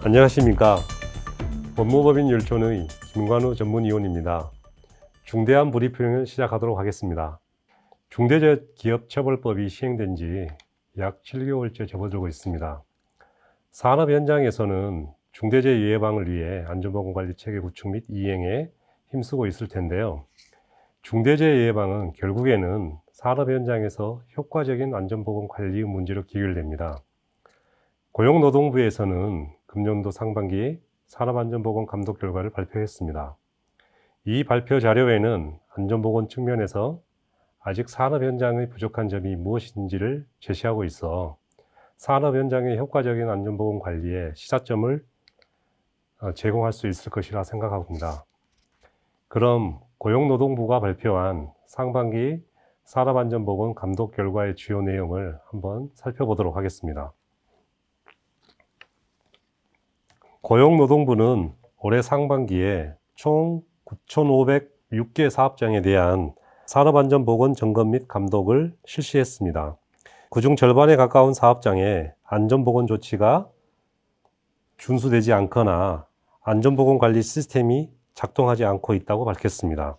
안녕하십니까. 법무법인 율촌의 김관우 전문위원입니다. 중대한 브리핑을 시작하도록 하겠습니다. 중대재해기업처벌법이 시행된 지 약 7개월째 접어들고 있습니다. 산업 현장에서는 중대재해 예방을 위해 안전보건관리 체계 구축 및 이행에 힘쓰고 있을 텐데요. 중대재해 예방은 결국에는 산업 현장에서 효과적인 안전보건관리 문제로 귀결됩니다. 고용노동부에서는 금년도 상반기 산업안전보건 감독 결과를 발표했습니다. 이 발표 자료에는 안전보건 측면에서 아직 산업 현장의 부족한 점이 무엇인지를 제시하고 있어 산업 현장의 효과적인 안전보건 관리에 시사점을 제공할 수 있을 것이라 생각합니다. 그럼 고용노동부가 발표한 상반기 산업안전보건 감독 결과의 주요 내용을 한번 살펴보도록 하겠습니다. 고용노동부는 올해 상반기에 총 9,506개 사업장에 대한 산업안전보건 점검 및 감독을 실시했습니다. 그중 절반에 가까운 사업장에 안전보건 조치가 준수되지 않거나 안전보건관리 시스템이 작동하지 않고 있다고 밝혔습니다.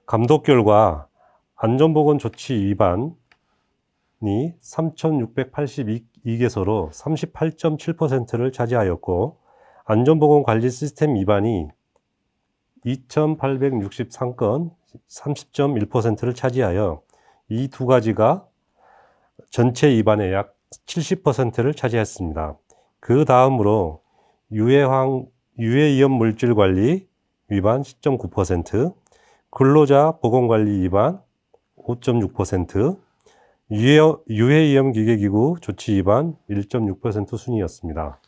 감독 결과 안전보건 조치 위반이 3,682개소로 38.7%를 차지하였고 안전보건관리 시스템 위반이 2,863건 30.1%를 차지하여 이 두 가지가 전체 위반의 약 70%를 차지했습니다. 그 다음으로 유해위험 물질 관리 위반 10.9%, 근로자 보건관리 위반 5.6%, 유해위험 기계기구 조치 위반 1.6% 순이었습니다.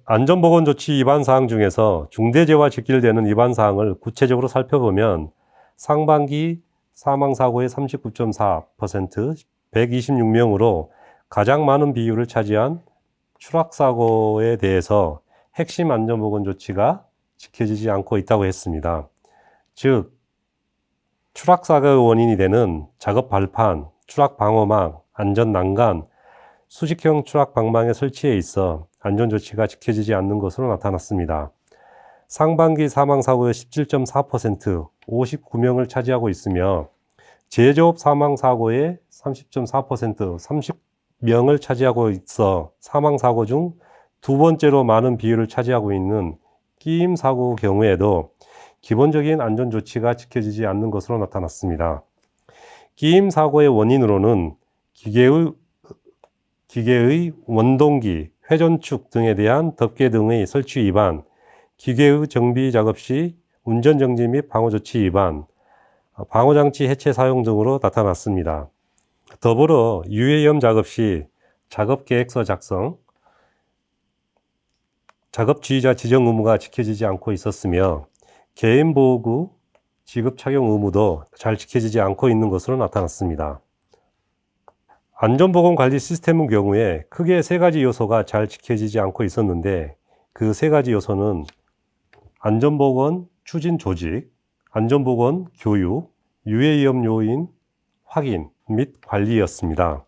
안전보건 조치 위반 사항 중에서 중대재해와 직결되는 위반 사항을 구체적으로 살펴보면 상반기 사망사고의 39.4%, 126명으로 가장 많은 비율을 차지한 추락사고에 대해서 핵심 안전보건 조치가 지켜지지 않고 있다고 했습니다. 즉, 추락사고의 원인이 되는 작업 발판, 추락 방어망, 안전 난간, 수직형 추락 방망의 설치에 있어 안전조치가 지켜지지 않는 것으로 나타났습니다. 상반기 사망사고의 17.4%, 59명을 차지하고 있으며 제조업 사망사고의 30.4%, 30명을 차지하고 있어 사망사고 중 두 번째로 많은 비율을 차지하고 있는 끼임 사고 경우에도 기본적인 안전조치가 지켜지지 않는 것으로 나타났습니다. 끼임 사고의 원인으로는 기계의 원동기, 회전축 등에 대한 덮개 등의 설치 위반, 기계의 정비 작업 시 운전정지 및 방호조치 위반, 방호장치 해체 사용 등으로 나타났습니다. 더불어 유해위험 작업 시 작업계획서 작성, 작업지휘자 지정 의무가 지켜지지 않고 있었으며 개인보호구 지급 착용 의무도 잘 지켜지지 않고 있는 것으로 나타났습니다. 안전보건관리 시스템의 경우에 크게 세 가지 요소가 잘 지켜지지 않고 있었는데 그 세 가지 요소는 안전보건 추진 조직, 안전보건 교육, 유해위험 요인 확인 및 관리였습니다.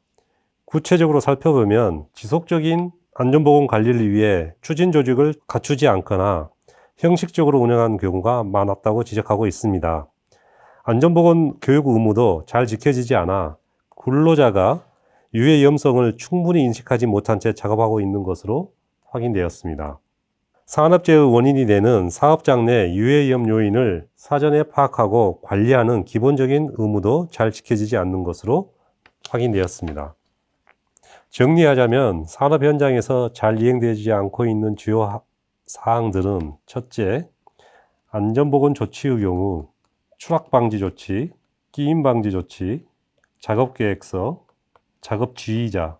구체적으로 살펴보면 지속적인 안전보건 관리를 위해 추진 조직을 갖추지 않거나 형식적으로 운영하는 경우가 많았다고 지적하고 있습니다. 안전보건 교육 의무도 잘 지켜지지 않아 근로자가 유해 위험성을 충분히 인식하지 못한 채 작업하고 있는 것으로 확인되었습니다. 산업재해의 원인이 되는 사업장 내 유해 위험 요인을 사전에 파악하고 관리하는 기본적인 의무도 잘 지켜지지 않는 것으로 확인되었습니다. 정리하자면 산업 현장에서 잘 이행되지 않고 있는 주요 사항들은 첫째, 안전보건 조치의 경우 추락방지 조치, 끼임방지 조치, 작업계획서, 작업지휘자,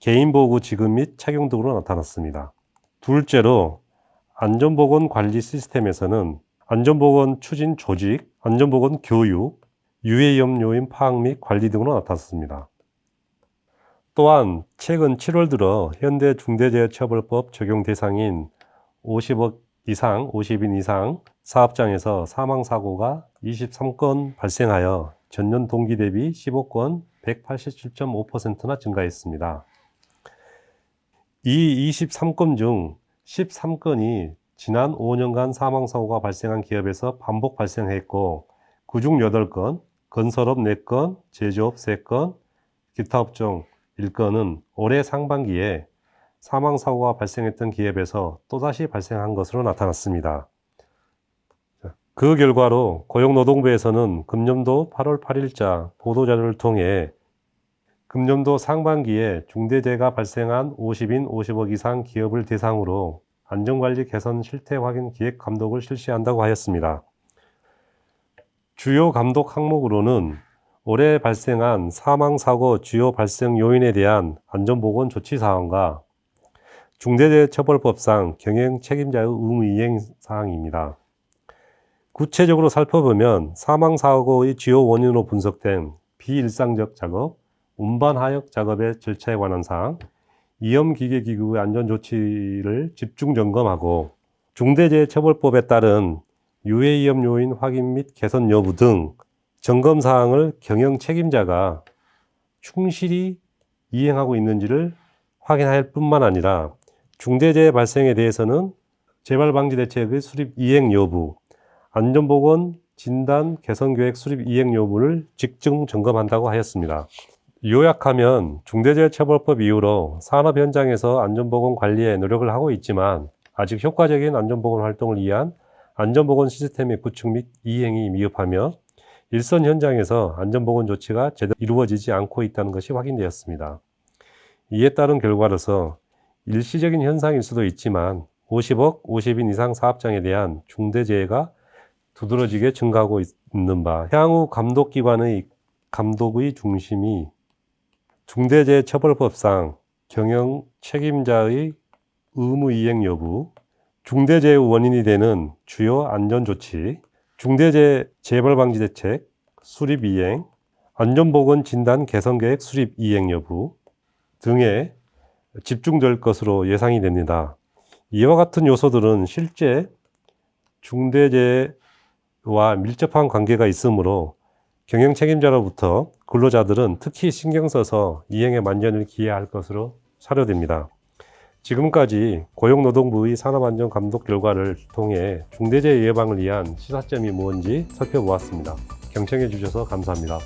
개인보호구 지급 및 착용 등으로 나타났습니다. 둘째로 안전보건 관리 시스템에서는 안전보건 추진 조직, 안전보건 교육, 유해위험 요인 파악 및 관리 등으로 나타났습니다. 또한 최근 7월 들어 현대중대재해처벌법 적용 대상인 50억 이상, 50인 이상 사업장에서 사망사고가 23건 발생하여 전년 동기 대비 15건 187.5%나 증가했습니다. 이 23건 중 13건이 지난 5년간 사망사고가 발생한 기업에서 반복 발생했고, 그중 8건, 건설업 4건, 제조업 3건, 기타 업종 1건은 올해 상반기에 사망사고가 발생했던 기업에서 또다시 발생한 것으로 나타났습니다. 그 결과로 고용노동부에서는 금년도 8월 8일자 보도자료를 통해 금년도 상반기에 중대재해가 발생한 50인 50억 이상 기업을 대상으로 안전관리 개선 실태 확인 기획 감독을 실시한다고 하였습니다. 주요 감독 항목으로는 올해 발생한 사망사고 주요 발생 요인에 대한 안전보건 조치 사항과 중대재해처벌법상 경영 책임자의 의무 이행 사항입니다. 구체적으로 살펴보면 사망사고의 주요 원인으로 분석된 비일상적 작업, 운반 하역 작업의 절차에 관한 사항, 이염기계기구의 안전조치를 집중 점검하고 중대재해처벌법에 따른 유해이염 요인 확인 및 개선 여부 등 점검 사항을 경영 책임자가 충실히 이행하고 있는지를 확인할 뿐만 아니라 중대재해 발생에 대해서는 재발방지 대책의 수립 이행 여부, 안전보건 진단 개선계획 수립 이행 여부를 집중 점검한다고 하였습니다. 요약하면 중대재해처벌법 이후로 산업 현장에서 안전보건 관리에 노력을 하고 있지만 아직 효과적인 안전보건 활동을 위한 안전보건 시스템의 구축 및 이행이 미흡하며 일선 현장에서 안전보건 조치가 제대로 이루어지지 않고 있다는 것이 확인되었습니다. 이에 따른 결과로서 일시적인 현상일 수도 있지만 50억, 50인 이상 사업장에 대한 중대재해가 두드러지게 증가하고 있는 바, 향후 감독기관의 감독의 중심이 중대재해처벌법상 경영 책임자의 의무 이행 여부, 중대재해 원인이 되는 주요 안전조치, 중대재해 재발방지 대책 수립 이행, 안전보건 진단 개선계획 수립 이행 여부 등에 집중될 것으로 예상이 됩니다. 이와 같은 요소들은 실제 중대재해와 밀접한 관계가 있으므로 경영 책임자로부터 근로자들은 특히 신경 써서 이행에 만전을 기해야 할 것으로 사료됩니다. 지금까지 고용노동부의 산업안전감독 결과를 통해 중대재해 예방을 위한 시사점이 무엇인지 살펴보았습니다. 경청해 주셔서 감사합니다.